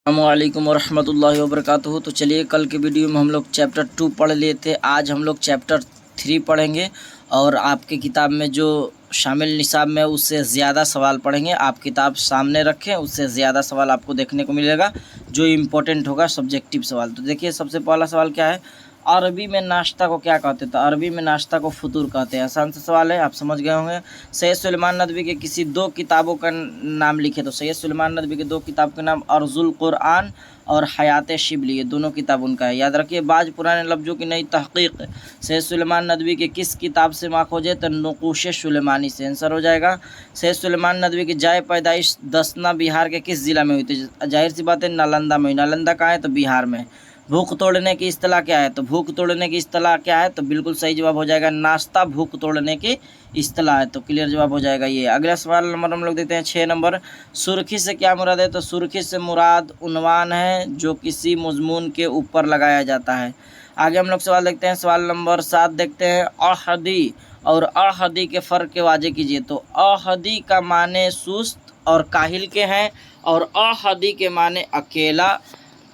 अस्सलामुअलैकुम वरहमतुल्लाहि वबरकातुहू। तो चलिए, कल के वीडियो में हम लोग चैप्टर 2 पढ़ लिए थे। आज हम लोग चैप्टर 3 पढ़ेंगे और आपके किताब में जो शामिल निसाब में उससे ज़्यादा सवाल पढ़ेंगे। आप किताब सामने रखें, उससे ज़्यादा सवाल आपको देखने को मिलेगा जो इम्पोर्टेंट होगा, सब्जेक्टिव सवाल। तो देखिए, सबसे पहला सवाल क्या है, अरबी में नाश्ता को क्या कहते हैं? तो अरबी में नाश्ता को फतूर कहते हैं। आसान सा सवाल है, आप समझ गए होंगे। सैयद सुलेमान नदवी के किसी दो किताबों का नाम लिखे। तो सैयद सुलेमान नदवी के दो किताब के नाम अर्जुल कुरान और हयात शिबली, ये दोनों किताब उनका है। याद रखिए, बाज पुराने लफ्ज़ों की नई तहक़ीक़ सैयद सुलेमान नदवी के किस किताब से माखूज़ है? तो नुक़ूश सुलेमानी से आंसर हो जाएगा। सैयद सुलेमान नदवी की जाए पैदाइश दसना बिहार के किस ज़िला में हुई थी? जाहिर सी बात है, नालंदा में। नालंदा कहाँ है? तो बिहार में। भूख तोड़ने की इस्तिलाह क्या है? तो भूख तोड़ने की इस्तिलाह क्या है? तो बिल्कुल सही जवाब हो जाएगा नाश्ता भूख तोड़ने की इस्तिलाह है। तो क्लियर जवाब हो जाएगा ये। अगला सवाल नंबर हम लोग देते हैं 6 नंबर। सुर्खी से क्या मुराद है? तो सुर्खी से मुराद उन्वान है जो किसी मज़मून के ऊपर लगाया जाता है। आगे हम लोग सवाल देखते हैं। सवाल नंबर 7 देखते हैं। अहदी और अहदी के फ़र्क के वाजे कीजिए। तो अहदी का माने सुस्त और काहिल के हैं और अहदी के माने अकेला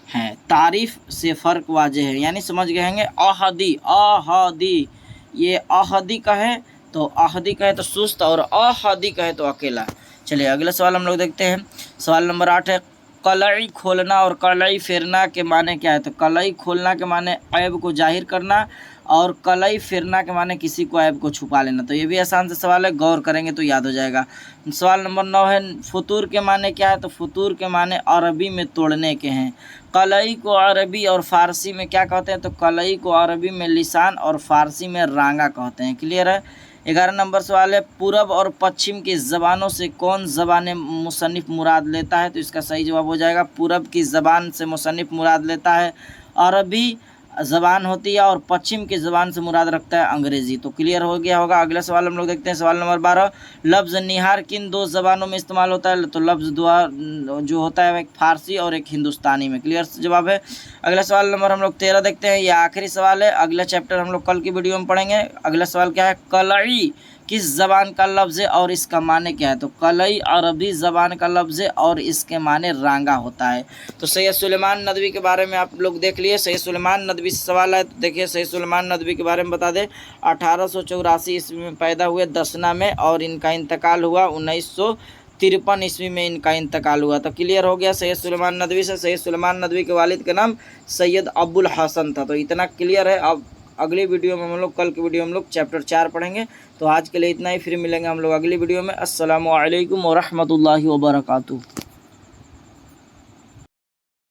हैं। तारीफ से फ़र्क वाजे है, यानी समझ गए होंगे। अहदी अहदी, ये अहदी का है तो अहदी का है तो सुस्त और अहदी का है तो अकेला। चलिए, अगला सवाल हम लोग देखते हैं। सवाल नंबर 8 है, कलई खोलना और कलई फेरना के माने क्या है? तो कलई खोलना के माने ऐब को जाहिर करना और कलई फेरना के माने किसी को ऐब को छुपा लेना। तो ये भी आसान सा सवाल है, गौर करेंगे तो याद हो जाएगा। सवाल नंबर 9 है, फतूर के माने क्या है? तो फतूर के माने अरबी में तोड़ने के हैं। कलई को अरबी और फ़ारसी में क्या कहते हैं? तो कलई को अरबी में लिसान और फ़ारसी में रांगा कहते हैं। क्लियर है। 11 नंबर सवाल है, पूरब और पश्चिम की ज़बानों से कौन ज़बान मुसन्निफ़ मुराद लेता है? तो इसका सही जवाब हो जाएगा पूरब की ज़बान से मुसन्निफ़ मुराद लेता है अरबी ज़बान होती है और पश्चिम की ज़बान से मुराद रखता है अंग्रेज़ी। तो क्लियर हो गया होगा। अगला सवाल हम लोग देखते हैं। सवाल नंबर 12, लफ्ज़ निहार किन दो ज़बानों में इस्तेमाल होता है? तो लफ्ज़ दुआ जो होता है एक फ़ारसी और एक हिंदुस्तानी में। क्लियर जवाब है। अगला सवाल नंबर हम लोग 13 देखते हैं। ये आखिरी सवाल है, अगला चैप्टर हम लोग कल की वीडियो में पढ़ेंगे। अगला सवाल क्या है, कलई किस ज़बान का लफ्ज़ है और इसका माने क्या है? तो कलई अरबी ज़बान का लफ्ज़ है और इसके माने रांगा होता है। तो सैयद सुलेमान नदवी के बारे में आप लोग देख लिए। सैयद सुलेमान नदवी से सवाल है, तो देखिए सैयद सुलेमान नदवी के बारे में बता दें। 1884 ईस्वी में पैदा हुए दसना में और इनका इंतकाल हुआ 1953 ईस्वी में इनका इंतकाल हुआ। तो क्लियर हो गया सैयद सुलेमान नदवी से। सैयद सुलेमान नदवी के वालिद का नाम सैयद अबुल हसन था। तो इतना क्लियर है। अब अगली वीडियो में हम लोग, कल की वीडियो में हम लोग चैप्टर 4 पढ़ेंगे। तो आज के लिए इतना ही, फिर मिलेंगे हम लोग अगली वीडियो में। अस्सलामु अलैकुम वरहमतुल्लाहि वबरकातुहू।